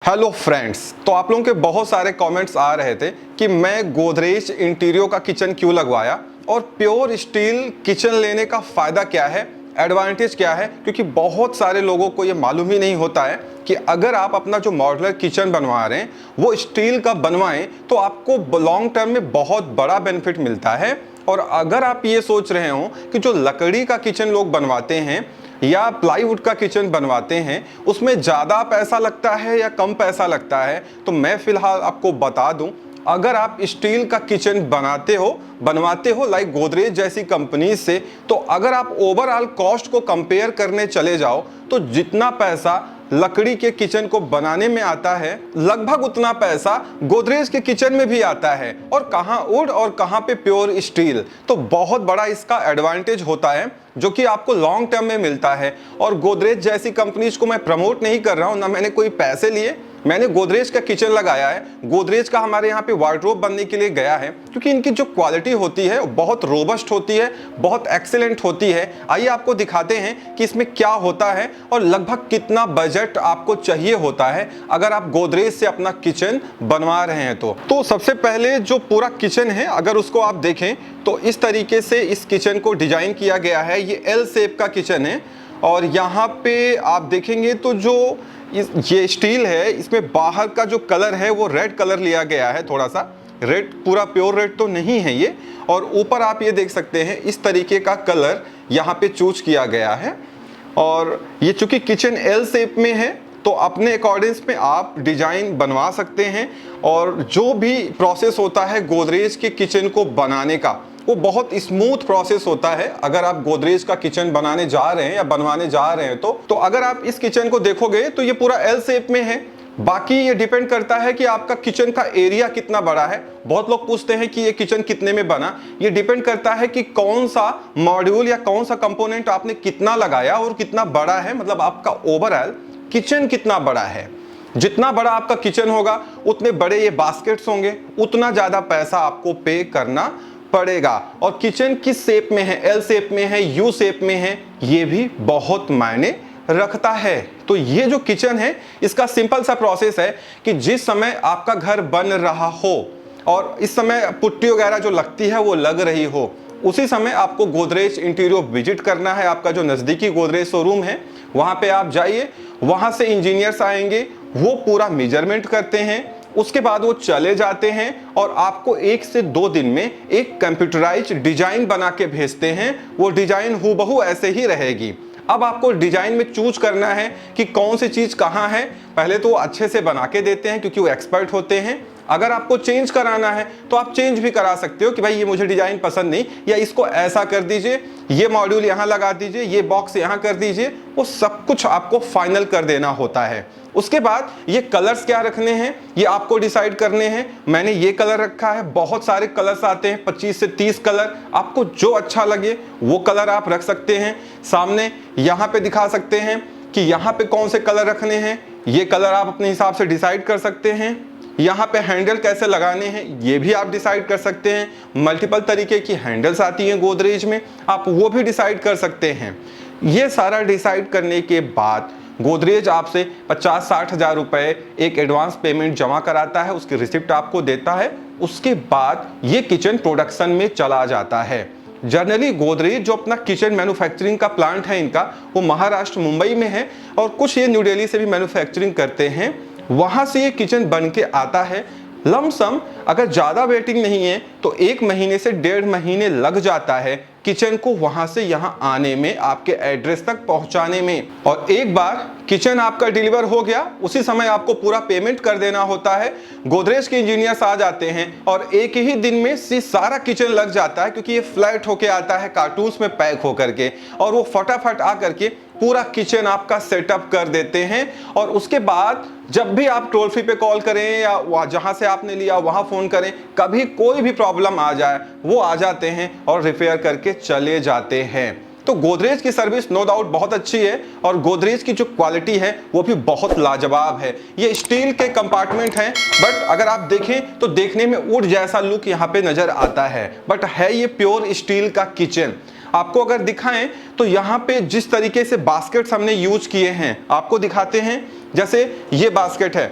Hello friends, तो आप लोगों के बहुत सारे कमेंट्स आ रहे थे कि मैं गोदरेज इंटीरियो का किचन क्यों लगवाया और प्योर स्टील किचन लेने का फ़ायदा क्या है, एडवांटेज क्या है। क्योंकि बहुत सारे लोगों को ये मालूम ही नहीं होता है कि अगर आप अपना जो मॉड्यूलर किचन बनवा रहे हैं वो स्टील का बनवाएं तो आपको लॉन्ग टर्म में बहुत बड़ा बेनिफिट मिलता है। और अगर आप ये सोच रहे हो कि जो लकड़ी का किचन लोग बनवाते हैं या प्लाईवुड का किचन बनवाते हैं उसमें ज़्यादा पैसा लगता है या कम पैसा लगता है, तो मैं फिलहाल आपको बता दूं, अगर आप स्टील का किचन बनवाते हो लाइक गोदरेज जैसी कंपनी से, तो अगर आप ओवरऑल कॉस्ट को कंपेयर करने चले जाओ तो जितना पैसा लकड़ी के किचन को बनाने में आता है लगभग उतना पैसा गोदरेज के किचन में भी आता है। और कहाँ वुड और कहाँ पे प्योर स्टील, तो बहुत बड़ा इसका एडवांटेज होता है जो कि आपको लॉन्ग टर्म में मिलता है। और गोदरेज जैसी कंपनीज को मैं प्रमोट नहीं कर रहा हूँ, ना मैंने कोई पैसे लिए, मैंने गोदरेज का किचन लगाया है। गोदरेज का हमारे यहाँ पे वार्डरोब बनने के लिए गया है क्योंकि इनकी जो क्वालिटी होती है बहुत रोबस्ट होती है, बहुत एक्सीलेंट होती है। आइए आपको दिखाते हैं कि इसमें क्या होता है और लगभग कितना बजट आपको चाहिए होता है अगर आप गोदरेज से अपना किचन बनवा रहे हैं। तो सबसे पहले जो पूरा किचन है अगर उसको आप देखें तो इस तरीके से इस किचन को डिजाइन किया गया है। ये एल शेप का किचन है और यहाँ पे आप देखेंगे तो जो ये स्टील है इसमें बाहर का जो कलर है वो रेड कलर लिया गया है, थोड़ा सा रेड, पूरा प्योर रेड तो नहीं है ये। और ऊपर आप ये देख सकते हैं इस तरीके का कलर यहाँ पे चूज किया गया है। और ये चूंकि किचन एल शेप में है तो अपने अकॉर्डिंग्स में आप डिजाइन बनवा सकते हैं। और जो भी प्रोसेस होता है गोदरेज के किचन को बनाने का वो बहुत स्मूथ प्रोसेस होता है अगर आप गोदरेज का किचन बनाने जा रहे हैं या बनवाने जा रहे हैं तो अगर आप इस किचन को देखोगे तो ये पूरा एल शेप में है। बाकी ये डिपेंड करता है कि आपका किचन का एरिया कितना बड़ा है। बहुत लोग पूछते हैं कि ये किचन कितने में बना, ये डिपेंड करता है कि कौन सा मॉड्यूल या कौन सा कंपोनेंट आपने कितना लगाया और कितना बड़ा है, मतलब आपका ओवरऑल किचन कितना बड़ा है। जितना बड़ा आपका किचन होगा उतने बड़े ये बास्केट्स होंगे, उतना ज्यादा पैसा आपको पे करना पड़ेगा। और किचन किस शेप में है, एल शेप में है, यू शेप में है, ये भी बहुत मायने रखता है। तो ये जो किचन है इसका सिंपल सा प्रोसेस है कि जिस समय आपका घर बन रहा हो और इस समय पुट्टी वगैरह जो लगती है वो लग रही हो, उसी समय आपको गोदरेज इंटीरियो विजिट करना है। आपका जो नज़दीकी गोदरेज शोरूम है वहाँ पे आप जाइए, वहाँ से इंजीनियर्स आएंगे, वो पूरा मेजरमेंट करते हैं, उसके बाद वो चले जाते हैं और आपको 1 से 2 दिन में एक कंप्यूटराइज्ड डिजाइन बना के भेजते हैं। वो डिजाइन हूबहू ऐसे ही रहेगी। अब आपको डिजाइन में चूज करना है कि कौन सी चीज कहाँ है। पहले तो वो अच्छे से बना के देते हैं क्योंकि वो एक्सपर्ट होते हैं। अगर आपको चेंज कराना है तो आप चेंज भी करा सकते हो कि भाई ये मुझे डिजाइन पसंद नहीं, या इसको ऐसा कर दीजिए, ये मॉड्यूल यहाँ लगा दीजिए, ये बॉक्स यहाँ कर दीजिए। वो सब कुछ आपको फाइनल कर देना होता है। उसके बाद ये कलर्स क्या रखने हैं ये आपको डिसाइड करने हैं। मैंने ये कलर रखा है, बहुत सारे कलर्स आते हैं, 25 से 30 कलर, आपको जो अच्छा लगे वो कलर आप रख सकते हैं। सामने यहाँ पे दिखा सकते हैं कि यहाँ पे कौन से कलर रखने हैं, ये कलर आप अपने हिसाब से डिसाइड कर सकते हैं। यहाँ पे हैंडल कैसे लगाने हैं ये भी आप डिसाइड कर सकते हैं। मल्टीपल तरीके की हैंडल्स आती हैं गोदरेज में, आप वो भी डिसाइड कर सकते हैं। ये सारा डिसाइड करने के बाद गोदरेज आपसे 50-60 हज़ार रुपए एक एडवांस पेमेंट जमा कराता है, उसकी रिसिप्ट आपको देता है। उसके बाद ये किचन प्रोडक्शन में चला जाता है। जनरली गोदरेज जो अपना किचन मैन्युफैक्चरिंग का प्लांट है इनका, वो महाराष्ट्र मुंबई में है और कुछ ये न्यू दिल्ली से भी मैन्युफैक्चरिंग करते हैं। वहाँ से ये किचन बन के आता है। लमसम अगर ज़्यादा वेटिंग नहीं है तो 1 महीने से 1.5 महीने लग जाता है किचन को वहाँ से यहाँ आने में, आपके एड्रेस तक पहुँचाने में। और एक बार किचन आपका डिलीवर हो गया उसी समय आपको पूरा पेमेंट कर देना होता है। गोदरेज के इंजीनियर्स आ जाते हैं और एक ही दिन में सारा किचन लग जाता है क्योंकि ये फ्लैट होके आता है कार्टून्स में पैक होकर के, और वो फटाफट आ करके पूरा किचन आपका सेटअप कर देते हैं। और उसके बाद जब भी आप टोल फ्री पे कॉल करें या जहां से आपने लिया वहां फोन करें, कभी कोई भी प्रॉब्लम आ जाए वो आ जाते हैं और रिपेयर करके चले जाते हैं। तो गोदरेज की सर्विस नो डाउट बहुत अच्छी है और गोदरेज की जो क्वालिटी है वो भी बहुत लाजवाब है। ये स्टील के कंपार्टमेंट हैं बट अगर आप देखें तो देखने में वुड जैसा लुक यहाँ पे नजर आता है, बट है ये प्योर स्टील का किचन। आपको अगर दिखाएं तो यहाँ पे जिस तरीके से बास्केट्स हमने यूज किए हैं आपको दिखाते हैं। जैसे ये बास्केट है,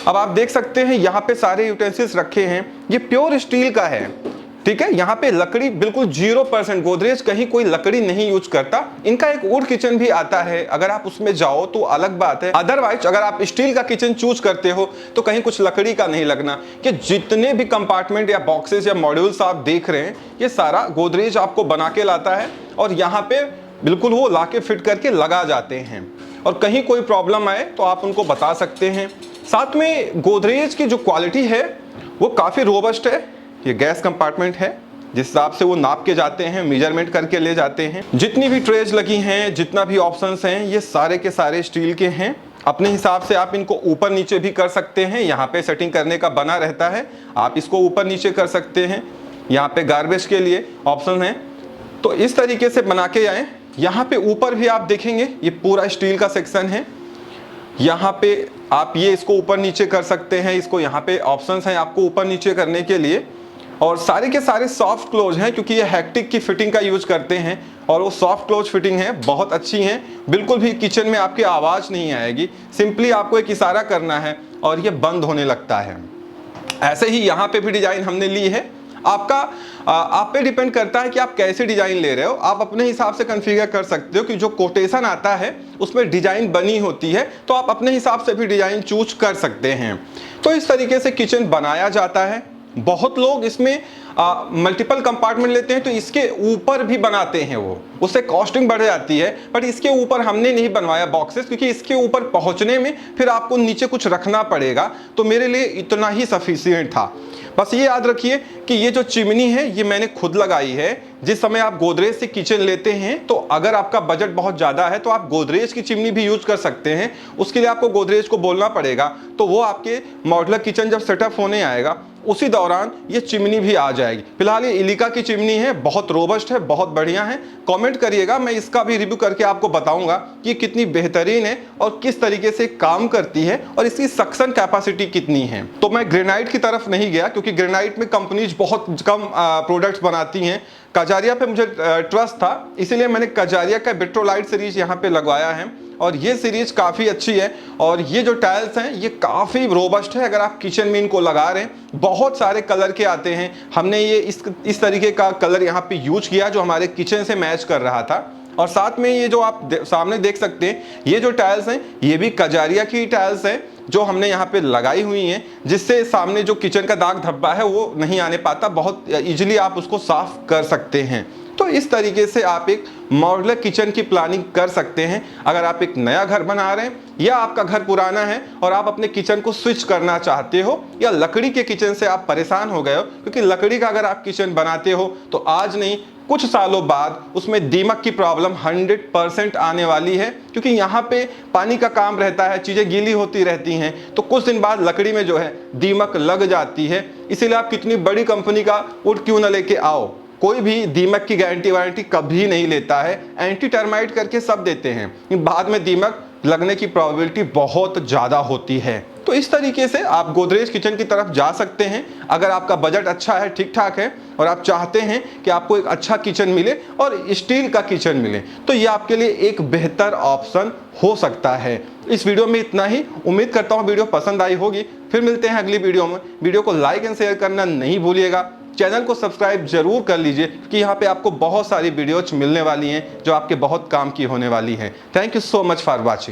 अब आप देख सकते हैं यहाँ पे सारे यूटेंसिल्स रखे हैं, ये प्योर स्टील का है, ठीक है। यहाँ पे लकड़ी बिल्कुल 0%, गोदरेज कहीं कोई लकड़ी नहीं यूज करता। इनका एक वुड किचन भी आता है, अगर आप उसमें जाओ तो अलग बात है। अदरवाइज अगर आप स्टील का किचन चूज करते हो तो कहीं कुछ लकड़ी का नहीं लगना। कि जितने भी कंपार्टमेंट या बॉक्सेस या मॉड्यूल्स आप देख रहे हैं, ये सारा गोदरेज आपको बना के लाता है और यहाँ पे बिल्कुल वो ला के फिट करके लगा जाते हैं, और कहीं कोई प्रॉब्लम आए तो आप उनको बता सकते हैं। साथ में गोदरेज की जो क्वालिटी है वो काफ़ी रोबस्ट है। ये गैस कंपार्टमेंट है, जिस हिसाब से वो नाप के जाते हैं, मेजरमेंट करके ले जाते हैं। जितनी भी ट्रेज लगी हैं, जितना भी ऑप्शंस हैं, ये सारे के सारे स्टील के हैं। अपने हिसाब से आप इनको ऊपर नीचे भी कर सकते हैं, यहाँ पे सेटिंग करने का बना रहता है, आप इसको ऊपर नीचे कर सकते हैं। यहाँ पे गार्बेज के लिए ऑप्शन है, तो इस तरीके से बना के आए। यहाँ पे ऊपर भी आप देखेंगे ये पूरा स्टील का सेक्शन है, यहाँ पे आप ये इसको ऊपर नीचे कर सकते हैं। इसको यहाँ पे ऑप्शंस हैं आपको ऊपर नीचे करने के लिए, और सारे के सारे सॉफ्ट क्लोज हैं, क्योंकि ये हैक्टिक की फिटिंग का यूज करते हैं और वो सॉफ्ट क्लोज फिटिंग है, बहुत अच्छी हैं। बिल्कुल भी किचन में आपकी आवाज़ नहीं आएगी, सिंपली आपको एक इशारा करना है और ये बंद होने लगता है। ऐसे ही यहाँ पे भी डिजाइन हमने ली है। आपका आप पे डिपेंड करता है कि आप कैसे डिजाइन ले रहे हो। आप अपने हिसाब से कॉन्फ़िगर कर सकते हो कि जो कोटेशन आता है उसमें डिजाइन बनी होती है, तो आप अपने हिसाब से भी डिजाइन चूज कर सकते हैं। तो इस तरीके से किचन बनाया जाता है। बहुत लोग इसमें मल्टीपल कंपार्टमेंट लेते हैं तो इसके ऊपर भी बनाते हैं, वो उससे कॉस्टिंग बढ़ जाती है। बट इसके ऊपर हमने नहीं बनवाया बॉक्सेस, क्योंकि इसके ऊपर पहुंचने में फिर आपको नीचे कुछ रखना पड़ेगा, तो मेरे लिए इतना ही सफिशिएंट था। बस ये याद रखिए कि ये जो चिमनी है ये मैंने खुद लगाई है। जिस समय आप गोदरेज से किचन लेते हैं तो अगर आपका बजट बहुत ज़्यादा है तो आप गोदरेज की चिमनी भी यूज कर सकते हैं। उसके लिए आपको गोदरेज को बोलना पड़ेगा, तो वो आपके मॉड्यूलर किचन जब सेटअप होने आएगा उसी दौरान ये चिमनी भी आ जाएगी। फिलहाल ये इलिका की चिमनी है, बहुत रोबस्ट है, बहुत बढ़िया है। कमेंट करिएगा, मैं इसका भी रिव्यू करके आपको बताऊंगा कि कितनी बेहतरीन है और किस तरीके से काम करती है और इसकी सक्शन कैपेसिटी कितनी है। तो मैं ग्रेनाइट की तरफ नहीं गया, क्योंकि ग्रेनाइट में कंपनीज बहुत कम प्रोडक्ट्स बनाती हैं। कजारिया पे मुझे ट्रस्ट था, इसीलिए मैंने कजारिया का विट्रोलाइट सीरीज यहाँ पे लगवाया है और ये सीरीज काफ़ी अच्छी है। और ये जो टाइल्स हैं ये काफ़ी रोबस्ट है। अगर आप किचन में इनको लगा रहे हैं, बहुत सारे कलर के आते हैं, हमने ये इस तरीके का कलर यहाँ पे यूज किया जो हमारे किचन से मैच कर रहा था। और साथ में ये जो आप सामने देख सकते हैं, ये जो टाइल्स हैं ये भी कजारिया की टाइल्स हैं जो हमने यहाँ पे लगाई हुई हैं, जिससे सामने जो किचन का दाग धब्बा है वो नहीं आने पाता, बहुत इजीली आप उसको साफ कर सकते हैं। तो इस तरीके से आप एक मॉड्यूलर किचन की प्लानिंग कर सकते हैं। अगर आप एक नया घर बना रहे हैं या आपका घर पुराना है और आप अपने किचन को स्विच करना चाहते हो, या लकड़ी के किचन से आप परेशान हो गए हो, क्योंकि लकड़ी का अगर आप किचन बनाते हो तो आज नहीं कुछ सालों बाद उसमें दीमक की प्रॉब्लम 100% आने वाली है, क्योंकि यहाँ पे पानी का काम रहता है, चीज़ें गीली होती रहती हैं, तो कुछ दिन बाद लकड़ी में जो है दीमक लग जाती है। इसीलिए आप कितनी बड़ी कंपनी का वुड क्यों ना लेके आओ, कोई भी दीमक की गारंटी वारंटी कभी नहीं लेता है। एंटी टर्माइट करके सब देते हैं, बाद में दीमक लगने की प्रोबेबिलिटी बहुत ज़्यादा होती है। तो इस तरीके से आप गोदरेज किचन की तरफ जा सकते हैं अगर आपका बजट अच्छा है, ठीक ठाक है, और आप चाहते हैं कि आपको एक अच्छा किचन मिले और स्टील का किचन मिले, तो ये आपके लिए एक बेहतर ऑप्शन हो सकता है। इस वीडियो में इतना ही। उम्मीद करता हूँ वीडियो पसंद आई होगी। फिर मिलते हैं अगली वीडियो में। वीडियो को लाइक एंड शेयर करना नहीं भूलिएगा। चैनल को सब्सक्राइब जरूर कर लीजिए, क्योंकि यहाँ पे आपको बहुत सारी वीडियोज मिलने वाली हैं जो आपके बहुत काम की होने वाली हैं। Thank you so much for watching.